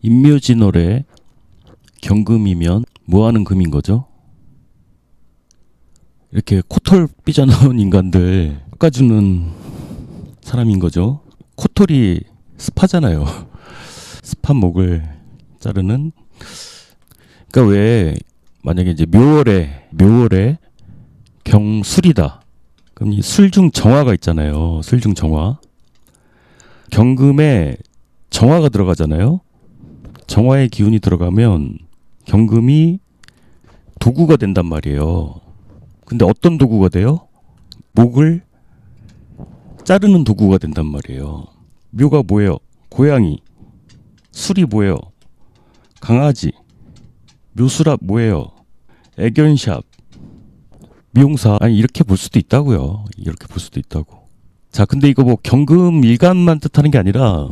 임묘진월에 경금이면 뭐하는 금인 거죠? 이렇게 코털 삐져나온 인간들 깎아주는 사람인 거죠. 코털이 습하잖아요. 습한 목을 자르는. 그러니까 왜 만약에 이제 묘월에 경술이다. 그럼 이 술중 정화가 있잖아요. 술중 정화. 경금에 정화가 들어가잖아요. 정화의 기운이 들어가면 경금이 도구가 된단 말이에요. 근데 어떤 도구가 돼요? 목을 자르는 도구가 된단 말이에요. 묘가 뭐예요? 고양이. 술이 뭐예요? 강아지. 묘수랍 뭐예요? 애견샵. 미용사. 아니 이렇게 볼 수도 있다고요. 이렇게 볼 수도 있다고. 자, 근데 이거 뭐 경금 일간만 뜻하는 게 아니라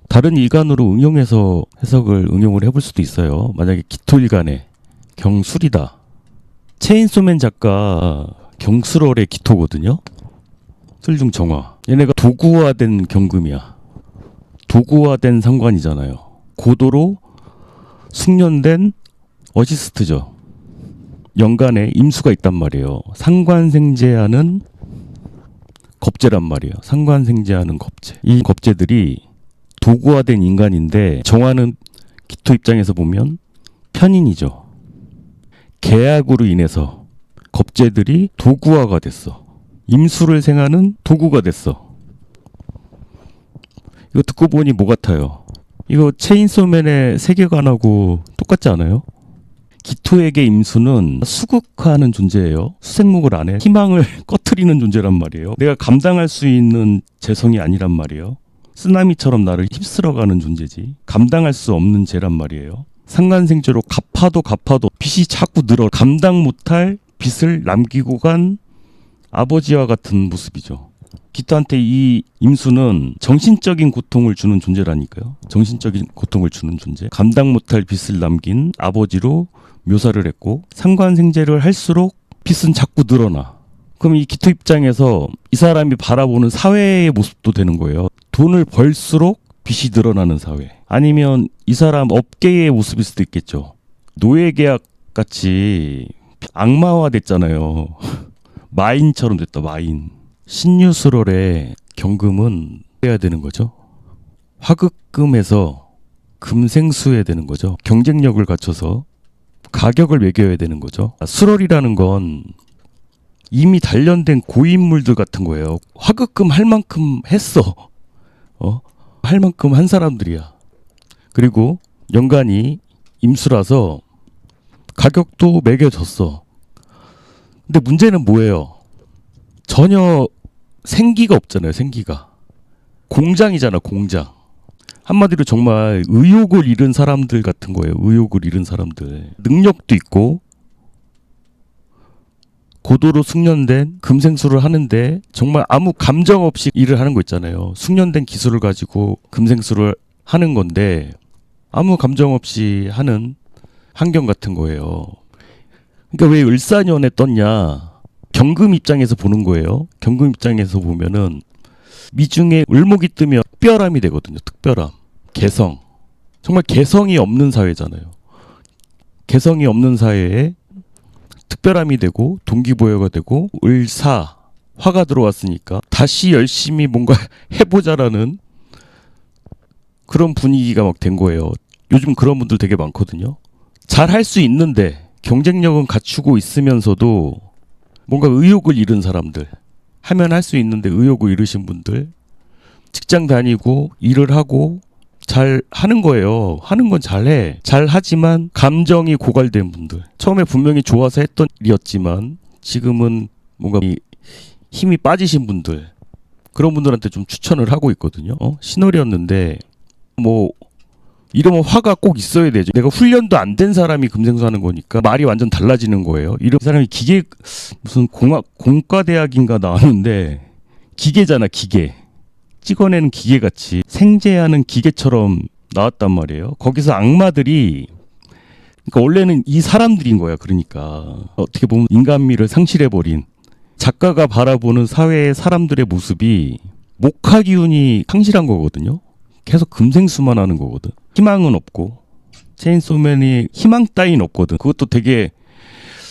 다른 일간으로 응용해서 응용을 해볼 수도 있어요. 만약에 기토일간에 경술이다. 체인소맨 작가 경술월의 기토거든요. 술중 정화. 얘네가 도구화된 경금이야. 도구화된 상관이잖아요. 고도로 숙련된 어시스트죠. 연간에 임수가 있단 말이에요. 상관생제하는 겁재란 말이에요. 상관생제하는 겁재. 이 겁재들이 도구화된 인간인데 정화는 기토 입장에서 보면 편인이죠. 계약으로 인해서 겁재들이 도구화가 됐어. 임수를 생하는 도구가 됐어. 이거 듣고 보니 뭐 같아요? 이거 체인소맨의 세계관하고 똑같지 않아요? 기토에게 임수는 수극화하는 존재예요. 수생목을 안 해. 희망을 꺼트리는 존재란 말이에요. 내가 감당할 수 있는 재성이 아니란 말이에요. 쓰나미처럼 나를 휩쓸어가는 존재지. 감당할 수 없는 죄란 말이에요. 상관생죄로 갚아도 빚이 자꾸 늘어 감당 못할 빚을 남기고 간 아버지와 같은 모습이죠. 기토한테 이 임수는 정신적인 고통을 주는 존재라니까요. 정신적인 고통을 주는 존재. 감당 못할 빚을 남긴 아버지로 묘사를 했고 상관생제를 할수록 빚은 자꾸 늘어나. 그럼 이 기토 입장에서 이 사람이 바라보는 사회의 모습도 되는 거예요. 돈을 벌수록 빚이 늘어나는 사회. 아니면 이 사람 업계의 모습일 수도 있겠죠. 노예계약 같이 악마화 됐잖아요. 마인처럼 됐다. 마인. 신유술월에 경금은 해야 되는 거죠. 화극금에서 금생수해야 되는 거죠. 경쟁력을 갖춰서 가격을 매겨야 되는 거죠. 술월이라는 건 이미 단련된 고인물들 같은 거예요. 화극금 할 만큼 했어. 할 만큼 한 사람들이야. 그리고 연간이 임수라서 가격도 매겨졌어. 근데 문제는 뭐예요? 전혀 생기가 없잖아요. 생기가. 공장이잖아. 공장. 한마디로 정말 의욕을 잃은 사람들 같은 거예요. 의욕을 잃은 사람들. 능력도 있고 고도로 숙련된 금생수를 하는데 정말 아무 감정 없이 일을 하는 거 있잖아요. 숙련된 기술을 가지고 금생수를 하는 건데 아무 감정 없이 하는 환경 같은 거예요. 그러니까 왜 을사년에 떴냐? 경금 입장에서 보는 거예요. 경금 입장에서 보면은 미중에 을목이 뜨면 특별함이 되거든요. 특별함. 개성. 정말 개성이 없는 사회잖아요. 개성이 없는 사회에 특별함이 되고 동기부여가 되고 을사 화가 들어왔으니까 다시 열심히 뭔가 해보자라는 그런 분위기가 막 된 거예요. 요즘 그런 분들 되게 많거든요. 잘 할 수 있는데 경쟁력은 갖추고 있으면서도 뭔가 의욕을 잃은 사람들, 하면 할 수 있는데 의욕을 잃으신 분들, 직장 다니고 일을 하고 잘 하는 거예요. 하는 건 잘해. 잘하지만 감정이 고갈된 분들. 처음에 분명히 좋아서 했던 일이었지만 지금은 뭔가 힘이 빠지신 분들. 그런 분들한테 좀 추천을 하고 있거든요. 신월이었는데 뭐 이러면 화가 꼭 있어야 되죠. 내가 훈련도 안 된 사람이 금생수하는 거니까 말이 완전 달라지는 거예요. 이런 사람이 기계 무슨 공과대학인가 나왔는데 기계잖아. 기계. 찍어내는 기계같이 생제하는 기계처럼 나왔단 말이에요. 거기서 악마들이 그러니까 원래는 이 사람들인 거야. 그러니까 어떻게 보면 인간미를 상실해버린 작가가 바라보는 사회의 사람들의 모습이 목화 기운이 상실한 거거든요. 계속 금생수만 하는 거거든. 희망은 없고 체인소맨이 희망 따윈 없거든. 그것도 되게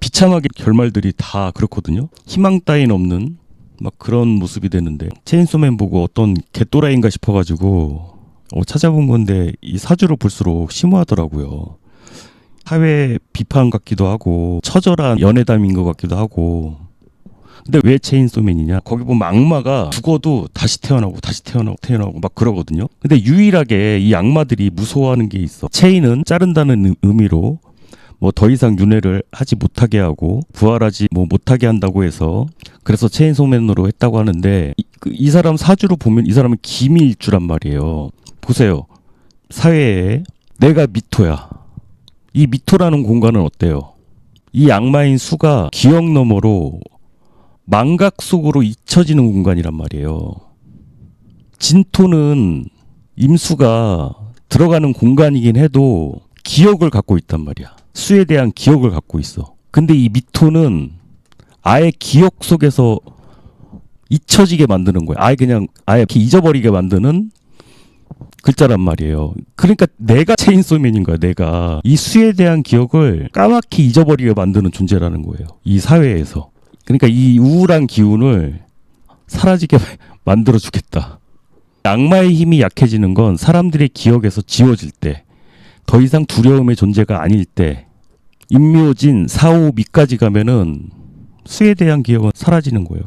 비참하게 결말들이 다 그렇거든요. 희망 따윈 없는 막 그런 모습이 되는데 체인소맨 보고 어떤 개또라이인가 싶어가지고 찾아본 건데 이 사주를 볼수록 심오하더라고요. 사회 비판 같기도 하고 처절한 연애담인 것 같기도 하고. 근데 왜 체인소맨이냐? 거기 보면 악마가 죽어도 다시 태어나고 다시 태어나고 막 그러거든요. 근데 유일하게 이 악마들이 무서워하는 게 있어. 체인은 자른다는 의미로 뭐 더 이상 윤회를 하지 못하게 하고 부활하지 못하게 한다고 해서 그래서 체인소맨으로 했다고 하는데 이 사람 사주로 보면 이 사람은 기미일주란 말이에요. 보세요. 사회에 내가 미토야. 이 미토라는 공간은 어때요? 이 악마인 수가 기억 너머로 망각 속으로 잊혀지는 공간이란 말이에요. 진토는 임수가 들어가는 공간이긴 해도 기억을 갖고 있단 말이야. 수에 대한 기억을 갖고 있어. 근데 이 미토는 아예 기억 속에서 잊혀지게 만드는 거야. 아예 잊어버리게 만드는 글자란 말이에요. 그러니까 내가 체인소맨인 거야. 내가 이 수에 대한 기억을 까맣게 잊어버리게 만드는 존재라는 거예요. 이 사회에서. 그러니까 이 우울한 기운을 사라지게 만들어주겠다. 악마의 힘이 약해지는 건 사람들의 기억에서 지워질 때, 더 이상 두려움의 존재가 아닐 때, 임묘진, 사오, 미까지 가면은 수에 대한 기억은 사라지는 거예요.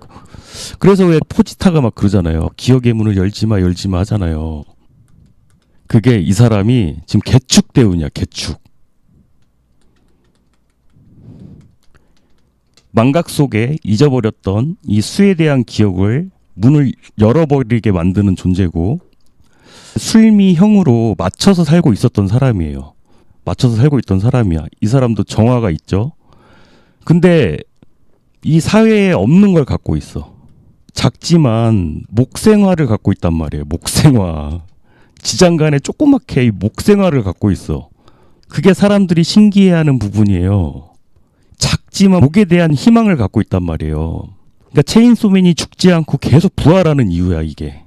그래서 왜 포지타가 막 그러잖아요. 기억의 문을 열지 마 하잖아요. 그게 이 사람이 지금 개축대운이야. 개축. 망각 속에 잊어버렸던 이 수에 대한 기억을 문을 열어버리게 만드는 존재고 술미형으로 맞춰서 살고 있었던 사람이에요. 맞춰서 살고 있던 사람이야. 이 사람도 정화가 있죠. 근데 이 사회에 없는 걸 갖고 있어. 작지만 목생화를 갖고 있단 말이에요. 목생화. 지장간에 조그맣게 목생화를 갖고 있어. 그게 사람들이 신기해하는 부분이에요. 작지만 목에 대한 희망을 갖고 있단 말이에요. 그러니까 체인소맨이 죽지 않고 계속 부활하는 이유야 이게.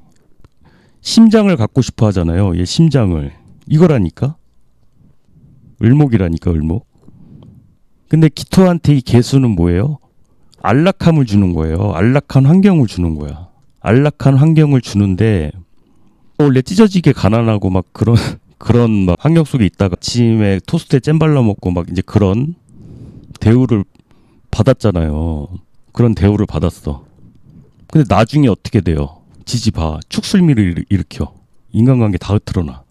심장을 갖고 싶어 하잖아요. 얘 심장을. 이거라니까. 을목이라니까 을목. 근데 기토한테 이 개수는 뭐예요? 안락함을 주는 거예요. 안락한 환경을 주는 거야. 안락한 환경을 주는데 원래 찢어지게 가난하고 막 그런 막 환경 속에 있다가 아침에 토스트에 잼 발라 먹고 막 이제 그런 대우를 받았잖아요. 그런 대우를 받았어. 근데 나중에 어떻게 돼요? 지지봐. 축술미를 일으켜. 인간관계 다 흐트러놔.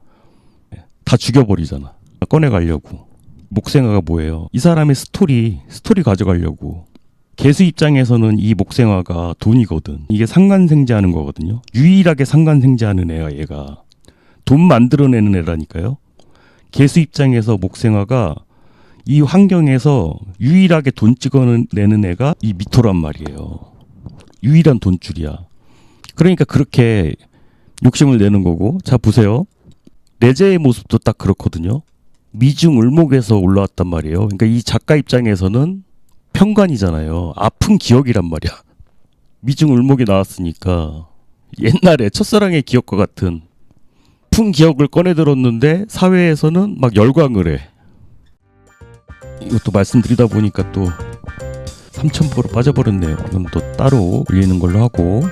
다 죽여버리잖아. 꺼내가려고. 목생화가 뭐예요? 이 사람의 스토리 가져가려고. 개수 입장에서는 이 목생화가 돈이거든. 이게 상관생재하는 거거든요. 유일하게 상관생재하는 애야 얘가. 돈 만들어내는 애라니까요. 개수 입장에서 목생화가 이 환경에서 유일하게 돈 찍어내는 애가 이 미토란 말이에요. 유일한 돈줄이야. 그러니까 그렇게 욕심을 내는 거고. 자 보세요. 내재의 모습도 딱 그렇거든요. 미중 을목에서 올라왔단 말이에요. 그러니까 이 작가 입장에서는 편관이잖아요. 아픈 기억이란 말이야. 미중 을목이 나왔으니까 옛날에 첫사랑의 기억과 같은 아픈 기억을 꺼내들었는데 사회에서는 막 열광을 해. 이것도 말씀드리다 보니까 또 삼천포로 빠져버렸네요. 이건 또 따로 올리는 걸로 하고.